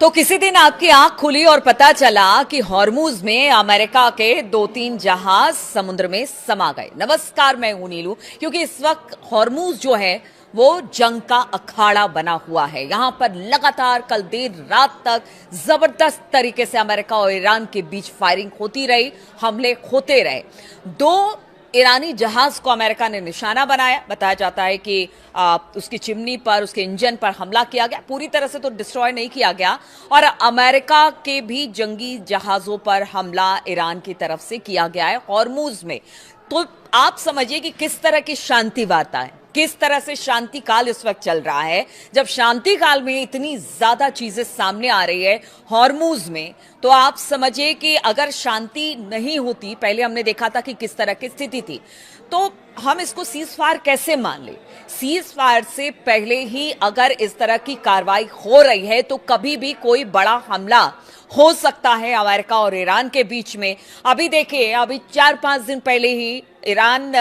तो किसी दिन आपकी आंख खुली और पता चला कि हॉर्मूज में अमेरिका के 2-3 जहाज समुद्र में समा गए। नमस्कार, मैं हूं नीलू। क्योंकि इस वक्त हॉर्मूज जो है वो जंग का अखाड़ा बना हुआ है। यहां पर लगातार कल देर रात तक जबरदस्त तरीके से अमेरिका और ईरान के बीच फायरिंग होती रही, हमले होते रहे। दो ईरानी जहाज को अमेरिका ने निशाना बनाया। बताया जाता है कि उसकी चिमनी पर, उसके इंजन पर हमला किया गया। पूरी तरह से तो डिस्ट्रॉय नहीं किया गया। और अमेरिका के भी जंगी जहाजों पर हमला ईरान की तरफ से किया गया है हॉर्मूज में। तो आप समझिए कि किस तरह की शांति वार्ता है, किस तरह से शांति काल इस वक्त चल रहा है। जब शांति काल में इतनी ज्यादा चीजें सामने आ रही है हॉर्मूज में, तो आप समझिए कि अगर शांति नहीं होती, पहले हमने देखा था कि किस तरह की स्थिति थी, तो हम इसको सीज फायर कैसे मान ले। सीज फायर से पहले ही अगर इस तरह की कार्रवाई हो रही है तो कभी भी कोई बड़ा हमला हो सकता है अमेरिका और ईरान के बीच में। अभी देखिए, अभी 4-5 दिन पहले ही ईरान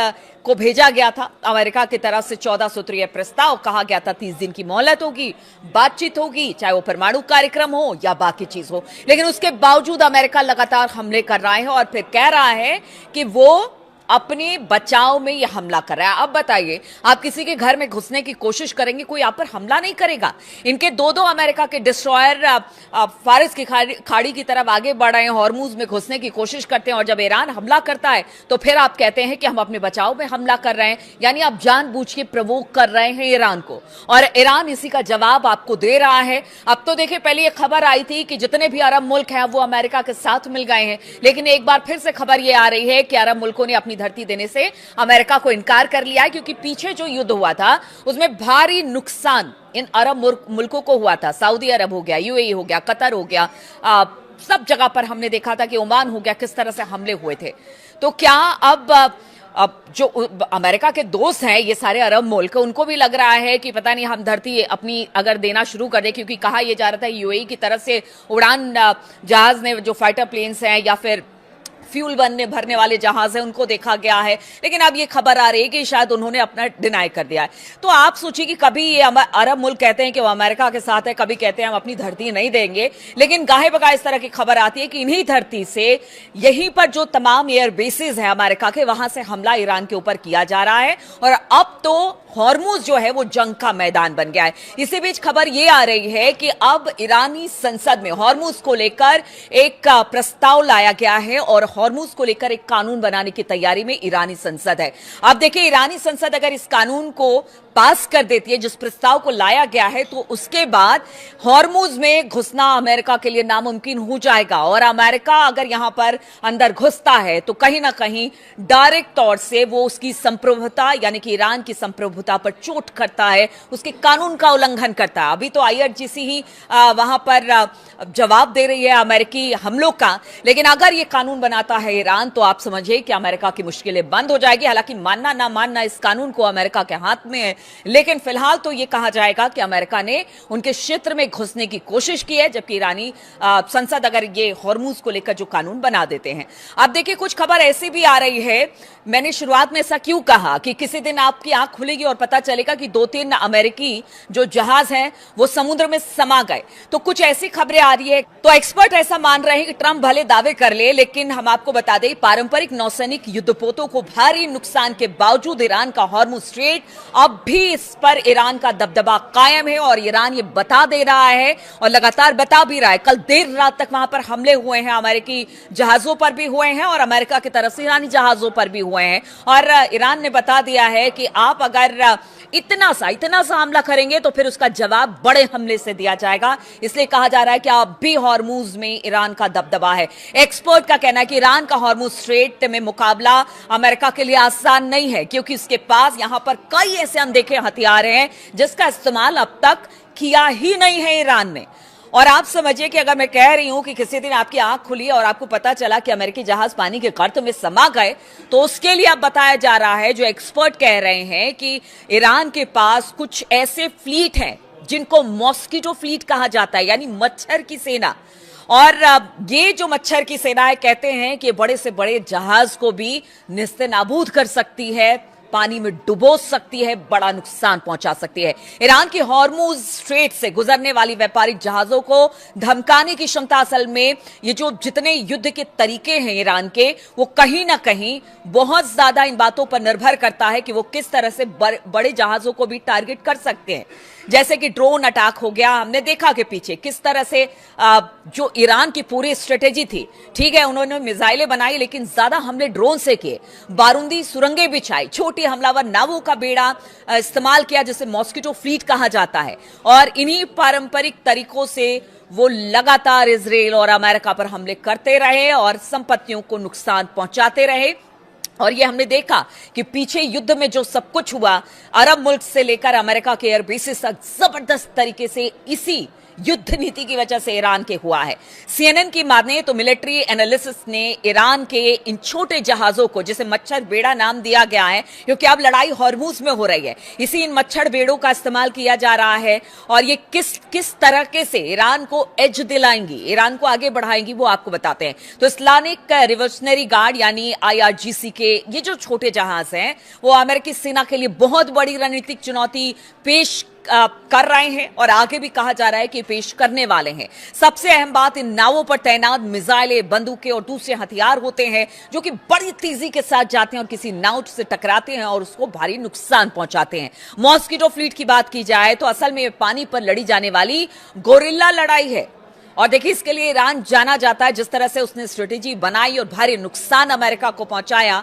को भेजा गया था अमेरिका की तरफ से 14 सूत्रीय प्रस्ताव। कहा गया था 30 दिन की मोहलत होगी, बातचीत होगी, चाहे वो परमाणु कार्यक्रम हो या बाकी चीज हो। लेकिन उसके बावजूद अमेरिका लगातार हमले कर रहा है और फिर कह रहा है कि वो अपने बचाव में यह हमला कर रहा है। अब बताइए, आप किसी के घर में घुसने की कोशिश करेंगे, कोई आप पर हमला नहीं करेगा। इनके दो अमेरिका के डिस्ट्रॉयर फारिस की खाड़ी की तरफ आगे बढ़ रहे हैं, हॉर्मूज में घुसने की कोशिश करते हैं। और जब ईरान हमला करता है तो फिर आप कहते हैं कि हम अपने बचाव में हमला कर रहे हैं। यानी आप जानबूझ के प्रवोक कर रहे हैं ईरान को, और ईरान इसी का जवाब आपको दे रहा है। अब तो देखिए, पहले ये खबर आई थी कि जितने भी अरब मुल्क हैं वो अमेरिका के साथ मिल गए हैं, लेकिन एक बार फिर से खबर ये आ रही है कि अरब मुल्कों ने अपनी धरती देने से अमेरिका को इनकार कर लिया है। क्योंकि पीछे जो युद्ध हुआ था उसमें भारी नुकसान इन अरब मुल्कों को हुआ था। सऊदी अरब हो गया, यूएई हो गया, कतर हो गया, सब जगह पर हमने देखा था कि ओमान हो गया, किस तरह से हमले हुए थे। तो क्या अब जो अमेरिका के दोस्त हैं ये सारे अरब मुल्क, उनको भी लग रहा है कि पता नहीं हम धरती अपनी अगर देना शुरू कर दे। क्योंकि कहा यह जा रहा था यूएई की तरफ से उड़ान जहाज ने, जो फाइटर प्लेन्स हैं या फिर फ्यूल भरने वाले जहाज हैं, उनको देखा गया है। लेकिन अब ये खबर आ रही है कि शायद उन्होंने अपना डिनाई कर दिया है। तो आप सोचिए कि कभी ये अरब मुल्क कहते हैं कि वो अमेरिका के साथ है, कभी कहते हैं हम अपनी धरती नहीं देंगे। लेकिन गाहे बगाहे इस तरह की खबर आती है कि इन्हीं धरती से, यहीं पर जो तमाम एयर बेसेस हैं अमेरिका के, वहां से हमला ईरान के ऊपर किया जा रहा है। और अब तो हॉर्मूज जो है वो जंग का मैदान बन गया है। इसी बीच खबर ये आ रही है कि अब ईरानी संसद में हॉर्मूज को लेकर एक प्रस्ताव लाया गया है और हॉर्मूज को लेकर एक कानून बनाने की तैयारी में ईरानी संसद है। अब देखिए, ईरानी संसद अगर इस कानून को पास कर देती है, जिस प्रस्ताव को लाया गया है, तो उसके बाद हॉर्मूज में घुसना अमेरिका के लिए नामुमकिन हो जाएगा। और अमेरिका अगर यहां पर अंदर घुसता है तो कहीं ना कहीं डायरेक्ट तौर से वो उसकी संप्रभुता, यानी कि ईरान की संप्रभुता पर चोट करता है, उसके कानून का उल्लंघन करता है। अभी तो आईआरजीसी ही वहां पर जवाब दे रही है अमेरिकी हमलों का। लेकिन अगर ये कानून बनाता है ईरान, तो आप समझिए कि अमेरिका की मुश्किलें बंद हो जाएगी। हालांकि मानना ना मानना इस कानून को अमेरिका के हाथ में है, लेकिन फिलहाल तो ये कहा जाएगा कि अमेरिका ने उनके क्षेत्र में घुसने की कोशिश की है, जबकि ईरानी संसद अगर ये हॉर्मूज को लेकर जो कानून बना देते हैं। अब देखिए, कुछ खबर ऐसी भी आ रही है, मैंने शुरुआत में ऐसा क्यों कहा कि किसी दिन आपकी आंख खुलेगी और पता चलेगा कि 2-3 अमेरिकी जो जहाज हैं वो समुद्र में समा गए। तो कुछ ऐसी खबरें आ रही है। तो एक्सपर्ट ऐसा मान रहे हैं कि ट्रंप भले दावे कर ले, लेकिन हम आपको बता दें, पारंपरिक नौसैनिक युद्धपोतों को भारी नुकसान के बावजूद ईरान का हॉर्मूज स्ट्रेट, अब भी इस पर ईरान का दबदबा कायम है। और ईरान ये बता दे रहा है और लगातार बता भी रहा है। कल देर रात तक वहां पर हमले हुए हैं, अमेरिकी जहाजों पर भी हुए हैं और अमेरिका की तरफ से ईरानी जहाजों पर भी हुए हैं। और ईरान ने बता दिया है कि आप अगर इतना सा हमला करेंगे तो फिर उसका जवाब बड़े हमले से दिया जाएगा। इसलिए कहा जा रहा है कि अब भी हॉर्मूज में ईरान का दबदबा है। एक्सपर्ट का कहना है कि ईरान का हॉर्मूज स्ट्रेट में मुकाबला अमेरिका के लिए आसान नहीं है, क्योंकि उसके पास यहां पर कई ऐसे अनदेखे हथियार हैं जिसका इस्तेमाल अब तक किया ही नहीं है ईरान ने। और आप समझिए कि अगर मैं कह रही हूं कि किसी दिन आपकी आंख खुली और आपको पता चला कि अमेरिकी जहाज पानी के गर्त में समा गए, तो उसके लिए अब बताया जा रहा है, जो एक्सपर्ट कह रहे हैं कि ईरान के पास कुछ ऐसे फ्लीट हैं जिनको मॉस्किटो फ्लीट कहा जाता है, यानी मच्छर की सेना। और ये जो मच्छर की सेना है, कहते हैं कि बड़े से बड़े जहाज को भी निस्ते नाबूद कर सकती है पानी में डुबो सकती है, बड़ा नुकसान पहुंचा सकती है। ईरान की हॉर्मुज स्ट्रेट से गुजरने वाली व्यापारिक जहाजों को धमकाने की क्षमता, असल में ये जो जितने युद्ध के तरीके हैं ईरान के, वो कहीं ना कहीं बहुत ज्यादा इन बातों पर निर्भर करता है कि वो किस तरह से बड़े जहाजों को भी टारगेट कर सकते हैं। जैसे कि ड्रोन अटैक हो गया, हमने देखा कि पीछे किस तरह से जो ईरान की पूरी स्ट्रेटेजी थी, ठीक है उन्होंने मिसाइलें बनाई लेकिन ज्यादा हमले ड्रोन से किए, बारूदी सुरंगें बिछाई, छोटी हमलावर नावों का बेड़ा इस्तेमाल किया जिसे मॉस्किटो फ्लीट कहा जाता है, और इन्हीं पारंपरिक तरीकों से वो लगातार इजराइल और अमेरिका पर हमले करते रहे और संपत्तियों को नुकसान पहुंचाते रहे। और ये हमने देखा कि पीछे युद्ध में जो सब कुछ हुआ, अरब मुल्क से लेकर अमेरिका के एयरबेसेस तक जबरदस्त तरीके से इसी युद्ध नीति की वजह से ईरान के हुआ है। सीएनएन की माने तो मिलिट्री एनालिसिस ने ईरान के इन छोटे जहाजों को, जिसे मच्छर बेड़ा नाम दिया गया है क्योंकि अब लड़ाई हॉर्मुज में हो रही है, इसी इन मच्छर बेड़ों का इस्तेमाल किया जा रहा है। और ये किस तरह से ईरान को एज दिलाएंगी, ईरान को आगे बढ़ाएंगी, वो आपको बताते हैं। तो इस्लामिक रिवोल्यूशनरी गार्ड यानी IRGC के ये जो छोटे जहाज हैं, वो अमेरिकी सेना के लिए बहुत बड़ी रणनीतिक चुनौती पेश कर रहे हैं और आगे भी कहा जा रहा है कि पेश करने वाले हैं। सबसे अहम बात, इन नावों पर तैनात मिसाइलें, बंदूकें और दूसरे हथियार होते हैं जो कि बड़ी तेजी के साथ जाते हैं और किसी नाव से टकराते हैं और उसको भारी नुकसान पहुंचाते हैं। मॉस्किटो फ्लीट की बात की जाए तो असल में पानी पर लड़ी जाने वाली गोरिल्ला लड़ाई है। और देखिए, इसके लिए ईरान जाना जाता है। जिस तरह से उसने स्ट्रेटेजी बनाई और भारी नुकसान अमेरिका को पहुंचाया,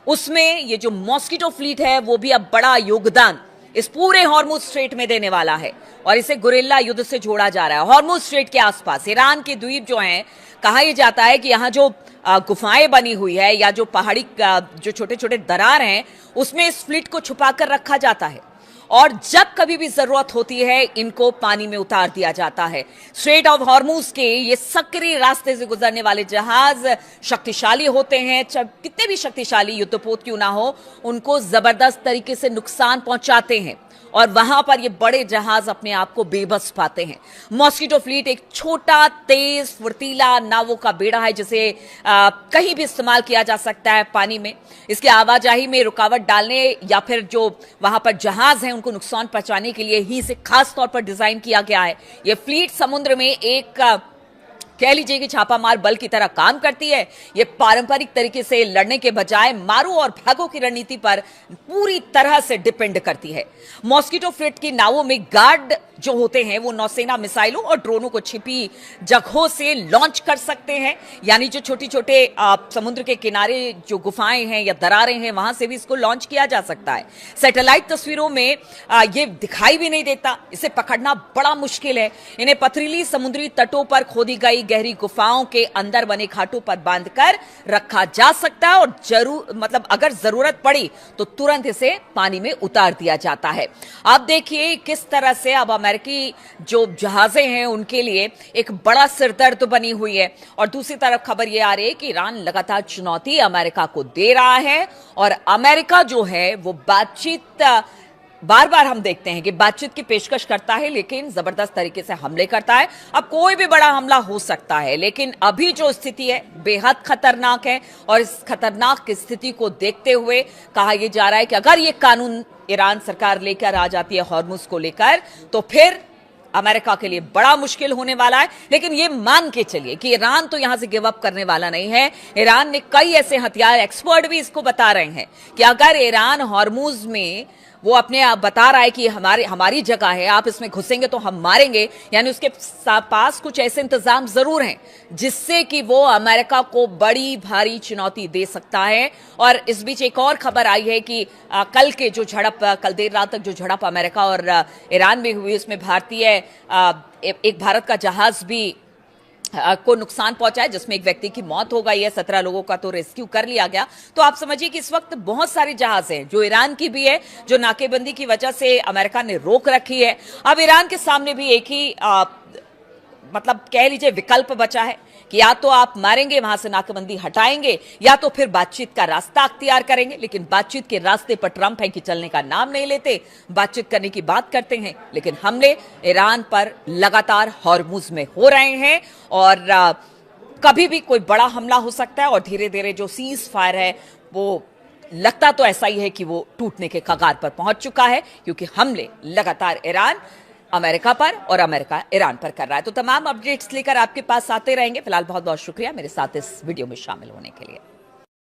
उसमें ये जो मॉस्किटो फ्लीट है वो भी अब बड़ा योगदान इस पूरे हॉर्मुज स्ट्रेट में देने वाला है और इसे गुरिल्ला युद्ध से जोड़ा जा रहा है। हॉर्मुज स्ट्रेट के आसपास ईरान के द्वीप जो हैं, कहा यह जाता है कि यहां जो गुफाएं बनी हुई है या जो पहाड़ी जो छोटे छोटे दरार हैं, उसमें इस फ्लीट को छुपा कर रखा जाता है और जब कभी भी जरूरत होती है इनको पानी में उतार दिया जाता है। स्ट्रेट ऑफ हॉर्मुज के ये सक्रिय रास्ते से गुजरने वाले जहाज शक्तिशाली होते हैं, कितने भी शक्तिशाली युद्धपोत क्यों ना हो, उनको जबरदस्त तरीके से नुकसान पहुंचाते हैं और वहां पर ये बड़े जहाज अपने आप को बेबस पाते हैं। मॉस्किटो फ्लीट एक छोटा, तेज, फुर्तीला नावों का बेड़ा है जिसे कहीं भी इस्तेमाल किया जा सकता है पानी में। इसकी आवाजाही में रुकावट डालने या फिर जो वहां पर जहाज हैं उनको नुकसान पहुंचाने के लिए ही इसे खास तौर पर डिजाइन किया गया है। यह फ्लीट समुद्र में एक कह लीजिए कि छापामार बल की तरह काम करती है। यह पारंपरिक तरीके से लड़ने के बजाय मारो और भागो की रणनीति पर पूरी तरह से डिपेंड करती है। मॉस्किटो फ्लीट की नावों में गार्ड जो होते हैं वो नौसेना मिसाइलों और ड्रोनों को छिपी जगहों से लॉन्च कर सकते हैं, यानी जो छोटे छोटे समुद्र के किनारे जो गुफाएं हैं या दरारें हैं वहां से भी इसको लॉन्च किया जा सकता है। सैटेलाइट तस्वीरों में ये दिखाई भी नहीं देता, इसे पकड़ना बड़ा मुश्किल है। इन्हें पथरीली समुद्री तटों पर खोदी गई गहरी गुफाओं के अंदर बने खाटों पर बांधकर रखा जा सकता है और अगर जरूरत पड़ी तो तुरंत इसे पानी में उतार दिया जाता है। अब देखिए किस तरह से अब अमेरिकी जो जहाजें हैं उनके लिए एक बड़ा सिरदर्द बनी हुई है और दूसरी तरफ खबर यह आ रही है कि ईरान लगातार चुनौती अमेरिका को दे रहा है और अमेरिका जो है वो बातचीत बार बार हम देखते हैं कि बातचीत की पेशकश करता है लेकिन जबरदस्त तरीके से हमले करता है। अब कोई भी बड़ा हमला हो सकता है लेकिन अभी जो स्थिति है बेहद खतरनाक है और इस खतरनाक स्थिति को देखते हुए कहा यह जा रहा है कि अगर ये कानून ईरान सरकार लेकर आ जाती है हॉर्मुज को लेकर तो फिर अमेरिका के लिए बड़ा मुश्किल होने वाला है। लेकिन ये मान के चलिए कि ईरान तो यहां से गिव अप करने वाला नहीं है। ईरान ने कई ऐसे हथियार, एक्सपर्ट भी इसको बता रहे हैं कि अगर ईरान हॉर्मुज में वो अपने आप बता रहा है कि हमारी जगह है, आप इसमें घुसेंगे तो हम मारेंगे, यानी उसके पास कुछ ऐसे इंतजाम जरूर हैं जिससे कि वो अमेरिका को बड़ी भारी चुनौती दे सकता है। और इस बीच एक और खबर आई है कि कल के जो झड़प, कल देर रात तक जो झड़प अमेरिका और ईरान में हुई उसमें भारतीय एक भारत का जहाज भी को नुकसान पहुंचा है जिसमें एक व्यक्ति की मौत हो गई है, 17 लोगों का तो रेस्क्यू कर लिया गया। तो आप समझिए कि इस वक्त बहुत सारे जहाज हैं जो ईरान की भी है, जो नाकेबंदी की वजह से अमेरिका ने रोक रखी है। अब ईरान के सामने भी एक ही कह लीजिए विकल्प बचा है कि या तो आप मारेंगे, वहां से नाकेबंदी हटाएंगे, या तो फिर बातचीत का रास्ता अख्तियार करेंगे। लेकिन बातचीत के रास्ते पर ट्रंप है कि चलने का नाम नहीं लेते, बातचीत करने की बात करते हैं लेकिन हमले ईरान पर लगातार हॉर्मुज में हो रहे हैं और कभी भी कोई बड़ा हमला हो सकता है और धीरे धीरे जो सीज फायर है वो लगता तो ऐसा ही है कि वो टूटने के कगार पर पहुंच चुका है, क्योंकि हमले लगातार ईरान अमेरिका पर और अमेरिका ईरान पर कर रहा है। तो तमाम अपडेट्स लेकर आपके पास आते रहेंगे। फिलहाल बहुत बहुत शुक्रिया मेरे साथ इस वीडियो में शामिल होने के लिए।